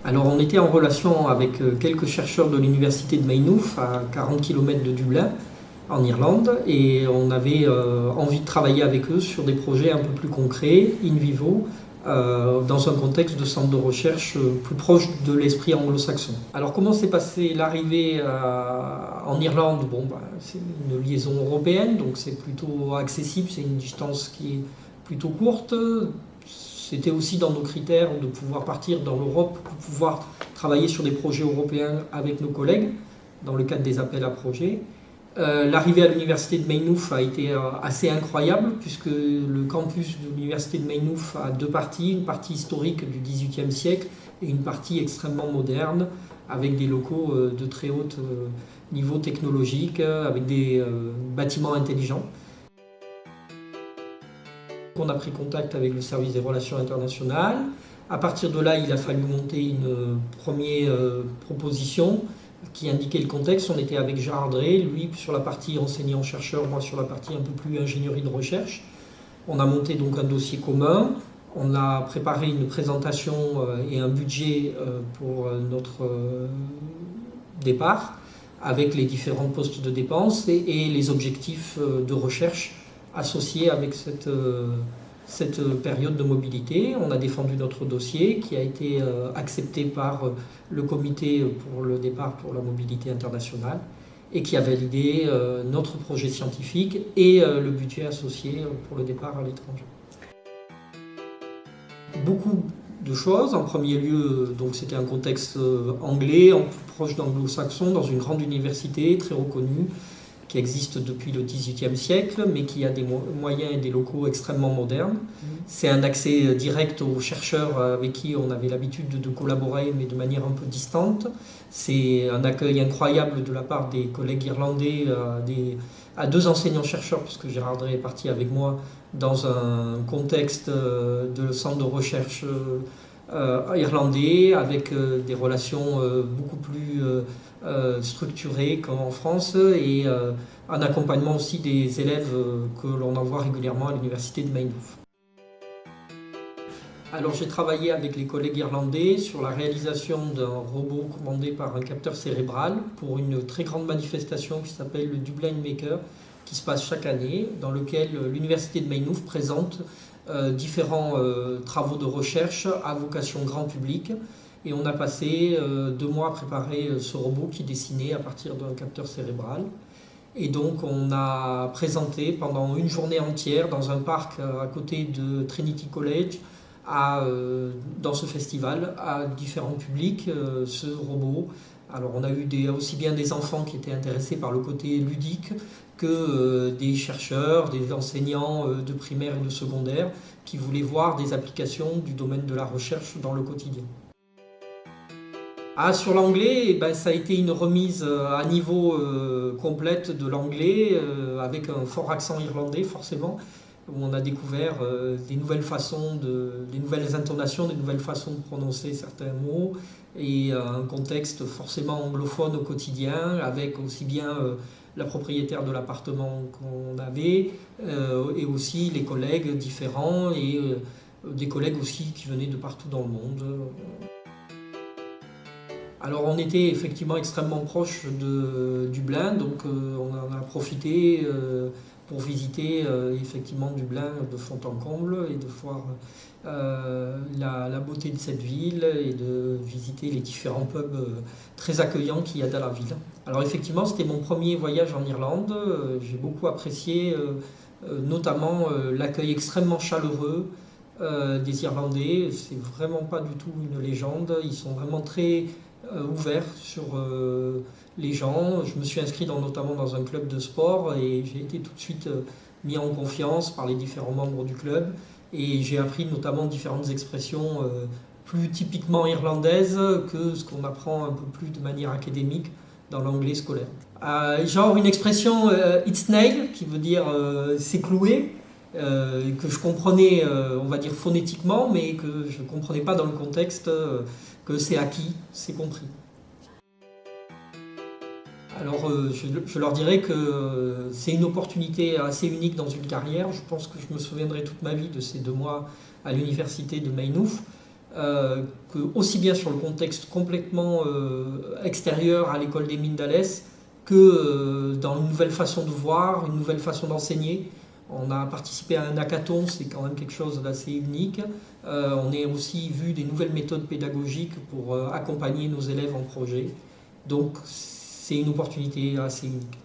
Alors on était en relation avec quelques chercheurs de l'université de Maynooth, à 40 km de Dublin, en Irlande, et on avait envie de travailler avec eux sur des projets un peu plus concrets, in vivo, dans un contexte de centre de recherche plus proche de l'esprit anglo-saxon. Alors comment s'est passée l'arrivée en Irlande? C'est une liaison européenne, donc c'est plutôt accessible, c'est une distance qui est plutôt courte. C'était aussi dans nos critères de pouvoir partir dans l'Europe, pour pouvoir travailler sur des projets européens avec nos collègues, dans le cadre des appels à projets. L'arrivée à l'université de Maynooth a été assez incroyable, puisque le campus de l'université de Maynooth a deux parties, une partie historique du XVIIIe siècle et une partie extrêmement moderne, avec des locaux de très haut niveau technologique, avec des bâtiments intelligents. On a pris contact avec le service des relations internationales. À partir de là, il a fallu monter une première proposition qui indiquait le contexte. On était avec Gérard Drey, lui sur la partie enseignant-chercheur, moi sur la partie un peu plus ingénierie de recherche. On a monté donc un dossier commun. On a préparé une présentation et un budget pour notre départ, avec les différents postes de dépenses et les objectifs de recherche associés avec cette période de mobilité. On a défendu notre dossier qui a été accepté par le comité pour le départ pour la mobilité internationale et qui a validé notre projet scientifique et le budget associé pour le départ à l'étranger. Beaucoup de choses. En premier lieu, donc c'était un contexte anglais, proche d'anglo-saxon, dans une grande université très reconnue, qui existe depuis le XVIIIe siècle, mais qui a des moyens et des locaux extrêmement modernes. C'est un accès direct aux chercheurs avec qui on avait l'habitude de collaborer, mais de manière un peu distante. C'est un accueil incroyable de la part des collègues irlandais, à deux enseignants-chercheurs, puisque Gérard Drey est parti avec moi dans un contexte de centre de recherche irlandais, avec des relations beaucoup plus structurées qu'en France, et un accompagnement aussi des élèves que l'on envoie régulièrement à l'université de Maynooth. Alors j'ai travaillé avec les collègues irlandais sur la réalisation d'un robot commandé par un capteur cérébral pour une très grande manifestation qui s'appelle le Dublin Maker, qui se passe chaque année, dans lequel l'université de Maynooth présente différents travaux de recherche à vocation grand public. Et on a passé 2 mois à préparer ce robot qui dessinait à partir d'un capteur cérébral. Et donc on a présenté pendant une journée entière dans un parc à côté de Trinity College, dans ce festival, à différents publics, ce robot. Alors on a eu aussi bien des enfants qui étaient intéressés par le côté ludique que des chercheurs, des enseignants de primaire et de secondaire qui voulaient voir des applications du domaine de la recherche dans le quotidien. Sur l'anglais, ça a été une remise à niveau complète de l'anglais, avec un fort accent irlandais forcément, où on a découvert des nouvelles façons, des nouvelles intonations, des nouvelles façons de prononcer certains mots, et un contexte forcément anglophone au quotidien, avec aussi bien la propriétaire de l'appartement qu'on avait, et aussi les collègues différents, et des collègues aussi qui venaient de partout dans le monde. Alors on était effectivement extrêmement proche de Dublin, donc on en a profité pour visiter effectivement Dublin de fond en comble et de voir la beauté de cette ville et de visiter les différents pubs très accueillants qu'il y a dans la ville. Alors effectivement c'était mon premier voyage en Irlande, j'ai beaucoup apprécié notamment l'accueil extrêmement chaleureux des Irlandais. C'est vraiment pas du tout une légende, ils sont vraiment très ouvert sur les gens. Je me suis inscrit notamment dans un club de sport et j'ai été tout de suite mis en confiance par les différents membres du club, et j'ai appris notamment différentes expressions plus typiquement irlandaises que ce qu'on apprend un peu plus de manière académique dans l'anglais scolaire. Genre une expression it's nail, qui veut dire c'est cloué, que je comprenais, on va dire phonétiquement, mais que je ne comprenais pas dans le contexte, que c'est acquis, c'est compris. Alors je leur dirais que c'est une opportunité assez unique dans une carrière. Je pense que je me souviendrai toute ma vie de ces 2 mois à l'université de Maynooth, que aussi bien sur le contexte complètement extérieur à l'école des mines d'Alès que dans une nouvelle façon de voir, une nouvelle façon d'enseigner. On a participé à un hackathon, c'est quand même quelque chose d'assez unique. On a aussi vu des nouvelles méthodes pédagogiques pour accompagner nos élèves en projet. Donc c'est une opportunité assez unique.